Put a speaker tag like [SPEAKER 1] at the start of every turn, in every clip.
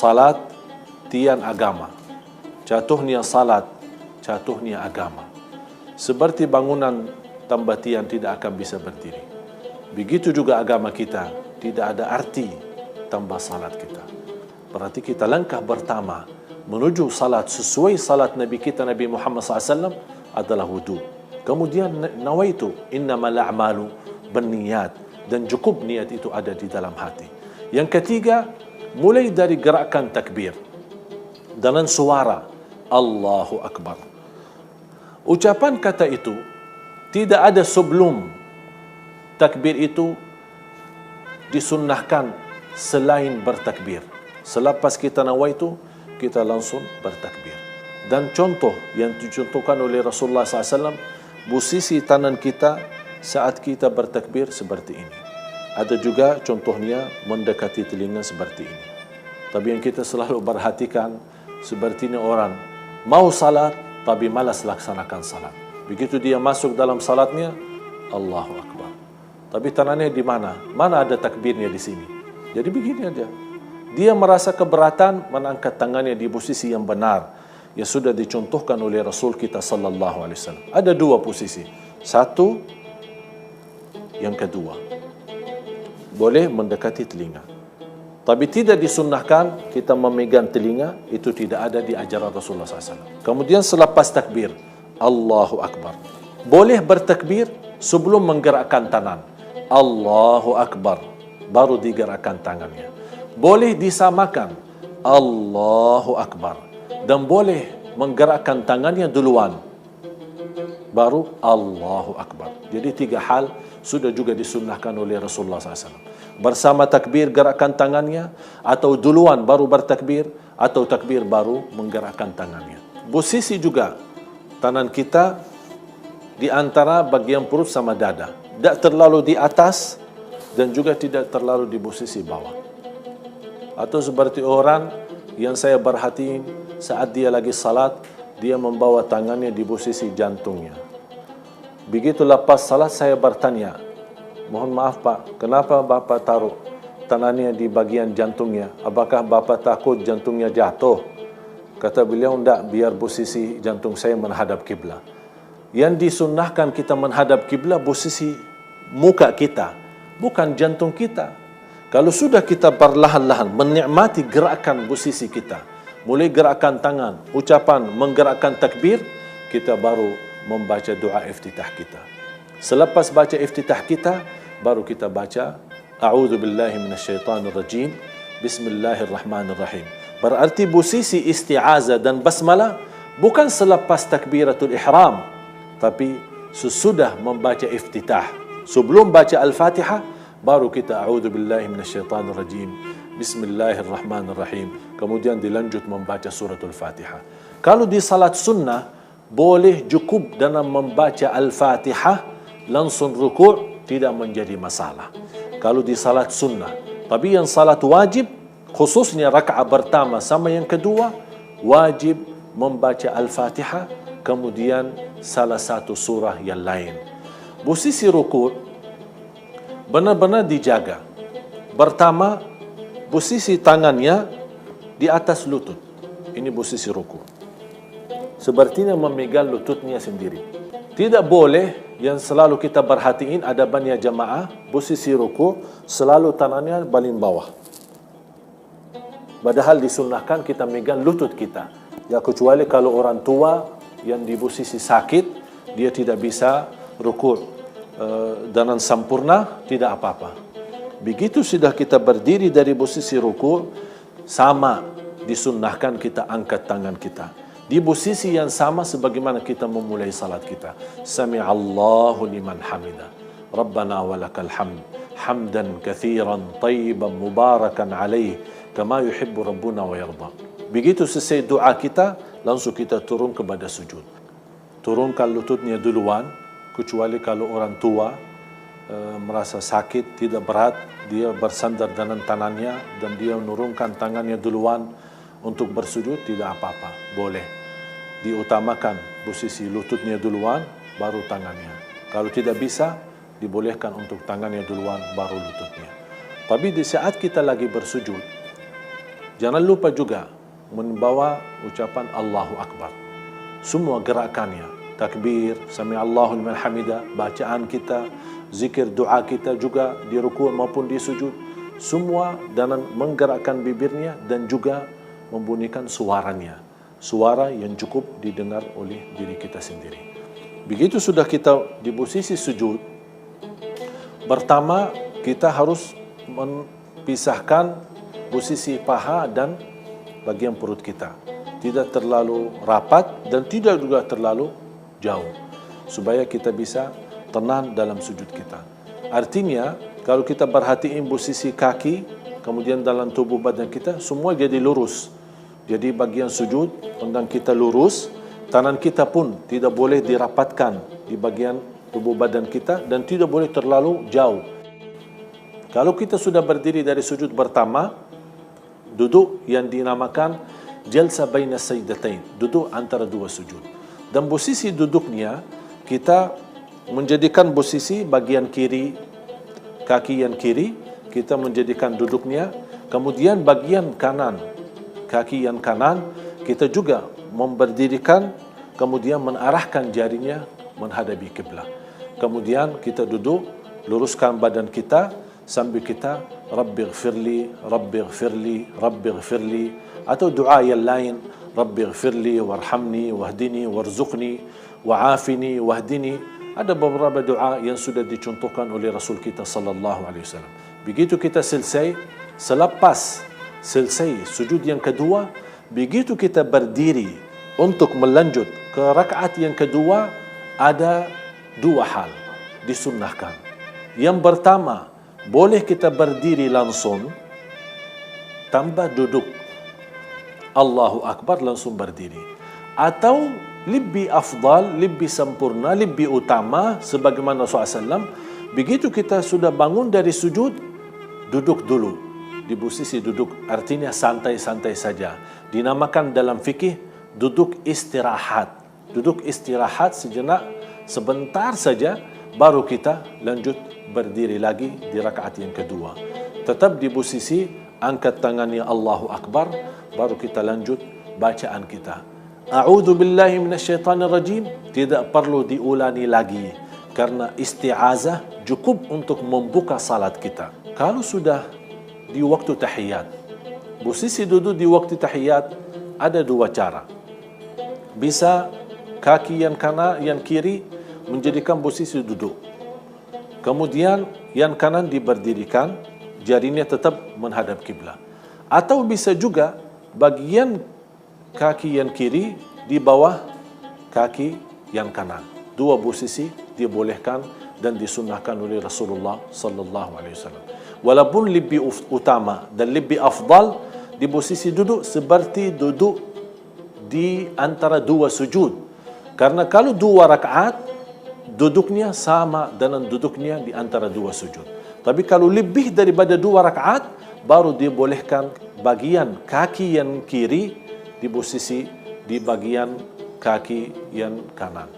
[SPEAKER 1] salat, tian agama. Jatuhnya salat, jatuhnya agama. Seperti bangunan tanpa tian tidak akan bisa berdiri. Begitu juga agama kita, tidak ada arti tanpa salat kita. Berarti kita langkah pertama menuju salat sesuai salat Nabi kita Nabi Muhammad SAW adalah wudu. Kemudian nawaitu innamal a'malu binniyat, dan cukup niat itu ada di dalam hati. Yang ketiga, mulai dari gerakan takbir dengan suara Allahu Akbar. Ucapan kata itu tidak ada sebelum takbir itu disunnahkan selain bertakbir. Selepas kita nawaitu, kita langsung bertakbir. Dan contoh yang dicontohkan oleh Rasulullah SAW, posisi tangan kita saat kita bertakbir seperti ini. Ada juga contohnya mendekati telinga seperti ini. Tapi yang kita selalu perhatikan, sepertinya orang mau salat tapi malas laksanakan salat. Begitu dia masuk dalam salatnya, Allahu Akbar. Tapi tangannya di mana? Mana ada takbirnya di sini? Jadi begini aja. Dia merasa keberatan mengangkat tangannya di posisi yang benar yang sudah dicontohkan oleh Rasul kita sallallahu alaihi wasallam. Ada dua posisi. Satu, yang kedua, boleh mendekati telinga. Tapi tidak disunnahkan kita memegang telinga, itu tidak ada di ajaran Rasulullah SAW. Kemudian selepas takbir, Allahu Akbar. Boleh bertakbir sebelum menggerakkan tangan. Allahu Akbar. Baru digerakkan tangannya. Boleh disamakan Allahu Akbar. Dan boleh menggerakkan tangannya duluan. Baru Allahu Akbar. Jadi tiga hal sudah juga disunnahkan oleh Rasulullah SAW. Bersama takbir gerakkan tangannya, atau duluan baru bertakbir, atau takbir baru menggerakkan tangannya. Posisi juga tangan kita di antara bagian perut sama dada. Tidak terlalu di atas dan juga tidak terlalu di posisi bawah. Atau seperti orang yang saya perhatiin saat dia lagi salat, dia membawa tangannya di posisi jantungnya. Begitu lepas salat saya bertanya, mohon maaf Pak, kenapa Bapak taruh tangannya di bagian jantungnya? Apakah Bapak takut jantungnya jatuh? Kata beliau, enggak, biar posisi jantung saya menghadap kiblat. Yang disunnahkan kita menghadap kiblat posisi muka kita, bukan jantung kita. Kalau sudah kita perlahan-lahan menikmati gerakan posisi kita, mulai gerakan tangan, ucapan, menggerakkan takbir, kita baru membaca doa iftitah kita. Selepas baca iftitah kita, baru kita baca A'udzu billahi minasyaitonir rajim, Bismillahirrahmanirrahim. Berarti posisi isti'azah dan basmalah bukan selepas takbiratul ihram, tapi sesudah membaca iftitah. Sebelum baca Al-Fatihah, baru kita A'udzu billahi minasyaitonir rajim, Bismillahirrahmanirrahim. Kemudian dilanjut membaca suratul Fatihah. Kalau di salat sunnah, boleh cukup dalam membaca Al-Fatihah langsung rukuk, tidak menjadi masalah. Kalau di salat sunnah. Tapi yang salat wajib, khususnya rakaat pertama sama yang kedua, wajib membaca Al-Fatihah, kemudian salah satu surah yang lain. Posisi rukuk benar-benar dijaga. Pertama, posisi tangannya di atas lutut. Ini posisi rukuk. Sepertinya memegang lututnya sendiri. Tidak boleh yang selalu kita perhatiin ada banyak jamaah, posisi rukuk selalu tangannya paling bawah. Padahal disunnahkan kita megang lutut kita. Ya, kecuali kalau orang tua yang di posisi sakit, dia tidak bisa rukuk dengan sempurna, tidak apa-apa. Begitu sudah kita berdiri dari posisi rukuk, sama disunnahkan kita angkat tangan kita di posisi yang sama sebagaimana kita memulai salat kita. Sami'allahu liman hamida. Rabbana walakal hamd. Hamdan kathiran tayyiban mubarakan alaih kama yuhibbu rabbuna wa yarda. Begitu selesai doa kita, langsung kita turun kepada sujud. Turunkan lututnya duluan, kecuali kalau orang tua merasa sakit, tidak berat, dia bersandar dengan tangannya dan dia menurunkan tangannya duluan untuk bersujud, tidak apa-apa, boleh. Diutamakan posisi lututnya duluan, baru tangannya. Kalau tidak bisa, dibolehkan untuk tangannya duluan, baru lututnya. Tapi di saat kita lagi bersujud, Jangan lupa juga membawa ucapan Allahu Akbar. Semua gerakannya, takbir, sami Allahu liman hamida, bacaan kita, zikir doa kita juga di ruku' maupun di sujud, semua dengan menggerakkan bibirnya dan juga membunyikan suaranya, suara yang cukup didengar oleh diri kita sendiri. Begitu sudah kita di posisi sujud, pertama kita harus memisahkan posisi paha dan bagian perut kita, tidak terlalu rapat dan tidak juga terlalu jauh, supaya kita bisa tenang dalam sujud kita. Artinya, kalau kita perhatiin posisi kaki, kemudian dalam tubuh badan kita, semua jadi lurus. Jadi bagian sujud, pinggang kita lurus, tangan kita pun tidak boleh dirapatkan di bagian tubuh badan kita dan tidak boleh terlalu jauh. Kalau kita sudah berdiri dari sujud pertama, duduk yang dinamakan jalsa baina sajdatain, duduk antara dua sujud. Dan posisi duduknya kita menjadikan posisi bagian kiri, kaki yang kiri kita menjadikan duduknya, kemudian bagian kanan, kaki yang kanan kita juga memberdirikan, kemudian mengarahkan jarinya menghadapi kiblat. Kemudian kita duduk, luruskan badan kita sambil kita Rabbighfirli, Rabbighfirli, Rabbighfirli, atau doa yang lain, Rabbighfirli warhamni wahdini warzuqni wa'afini wahdini. Ada beberapa doa yang sudah dicontohkan oleh Rasul kita sallallahu alaihi wasallam. Begitu kita selesai, selepas selesai sujud yang kedua, begitu kita berdiri untuk melanjut ke rakaat yang kedua, ada dua hal disunnahkan. Yang pertama, boleh kita berdiri langsung tanpa duduk, Allahu Akbar langsung berdiri, atau lebih afdal, lebih sempurna, lebih utama sebagaimana Rasulullah SAW, begitu kita sudah bangun dari sujud, duduk dulu di posisi duduk, artinya santai-santai saja. Dinamakan dalam fikih duduk istirahat. Duduk istirahat sejenak, sebentar saja, baru kita lanjut berdiri lagi di rakaat yang kedua. Tetap di posisi angkat tangannya Allahu Akbar, baru kita lanjut bacaan kita. A'udzu billahi minasyaitanir rajim, tidak perlu diulangi lagi karena isti'azah cukup untuk membuka salat kita. Kalau sudah di waktu tahiyat, posisi duduk di waktu tahiyat ada dua cara. Bisa kaki yang kanan, yang kiri menjadikan posisi duduk. Kemudian yang kanan diberdirikan, jarinya tetap menghadap kiblat. Atau bisa juga bagian kaki yang kiri di bawah kaki yang kanan. Dua posisi dibolehkan dan disunnahkan oleh Rasulullah sallallahu alaihi wasallam. Walaupun lebih utama dan lebih afdal di posisi duduk seperti duduk di antara dua sujud. Karena kalau dua rakaat duduknya sama dengan duduknya di antara dua sujud. Tapi kalau lebih daripada dua rakaat, baru dibolehkan bagian kaki yang kiri di posisi di bagian kaki yang kanan.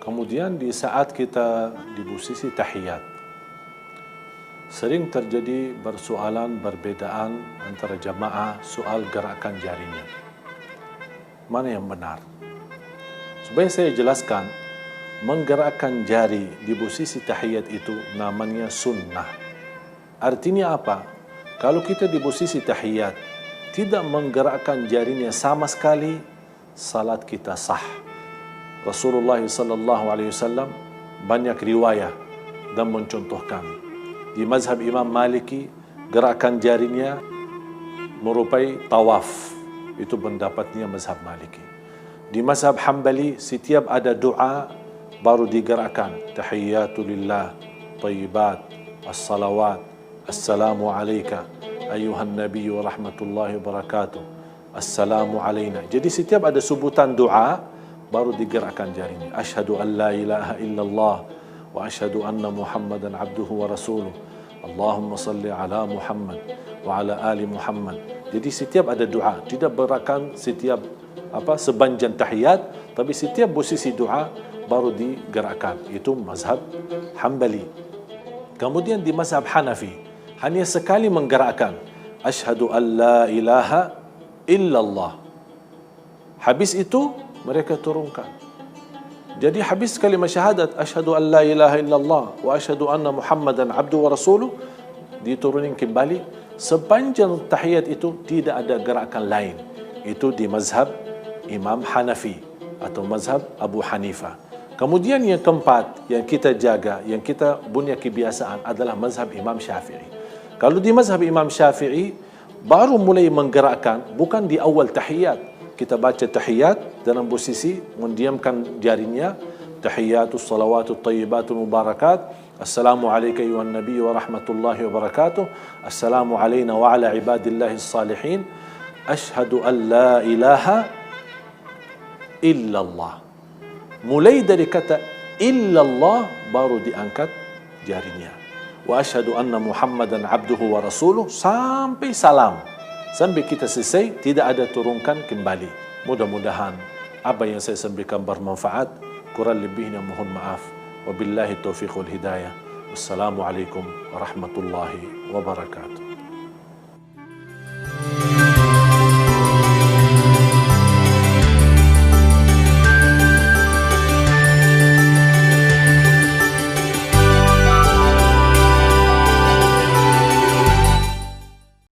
[SPEAKER 1] Kemudian di saat kita di posisi tahiyat, sering terjadi persoalan perbedaan antara jamaah soal gerakan jarinya. Mana yang benar? Supaya saya jelaskan, menggerakkan jari di posisi tahiyat itu namanya sunnah. Artinya apa? Kalau kita di posisi tahiyat tidak menggerakkan jarinya sama sekali, salat kita sah. Rasulullah sallallahu alaihi wasallam banyak riwayat dan mencontohkan. Di mazhab Imam Maliki, gerakan jarinya merupai tawaf. Itu pendapatnya mazhab Maliki. Di mazhab Hambali, setiap ada doa baru digerakkan. Tahiyyatu lillah, tayyibat, as-salawat, assalamu alayka, ayuhan nabi wa rahmatullahi wa barakatuh, assalamu alayna. Jadi setiap ada sebutan doa, baru digerakkan jarinya. Ashhadu an la ilaha illallah wa ashhadu anna Muhammadan abduhu wa rasuluh. Allahumma salli ala Muhammad wa ala ali Muhammad. Jadi setiap ada doa, tidak berakan setiap sepanjang tahiyat, tapi setiap posisi doa baru digerakkan. Itu mazhab Hambali. Kemudian di mazhab Hanafi, hanya sekali menggerakkan. Asyhadu an la ilaha illallah. Habis itu mereka turunkan. Jadi habis kalimah syahadat asyhadu an la ilaha illallah wa asyhadu anna Muhammadan abdu wa rasuluh, diturunin kembali. Sepanjang tahiyat itu tidak ada gerakan lain. Itu di mazhab Imam Hanafi atau mazhab Abu Hanifah. Kemudian yang keempat yang kita jaga, yang kita punya kebiasaan adalah mazhab Imam Syafi'i. Kalau di mazhab Imam Syafi'i baru mulai menggerakkan bukan di awal tahiyat. Kita baca tahiyat dalam posisi mendiamkan jarinya. Tahiyatus salawatut tayyibatul mubarakat. Assalamu alayka ayuhan nabiy wa rahmatullahi wa barakatuh. Assalamu alayna wa ala ibadillahis salihin. Asyhadu an la ilaha illallah. Mulai dari kata illallah baru diangkat jarinya. Wa asyhadu anna Muhammadan abduhu wa rasuluh sampai salam. Sampai kita selesai, tidak ada turunkan kembali. Mudah-mudahan apa yang saya sampaikan bermanfaat. Kurang lebihnya mohon maaf. Wabillahi taufiq wal hidayah. Wassalamualaikum warahmatullahi wabarakatuh.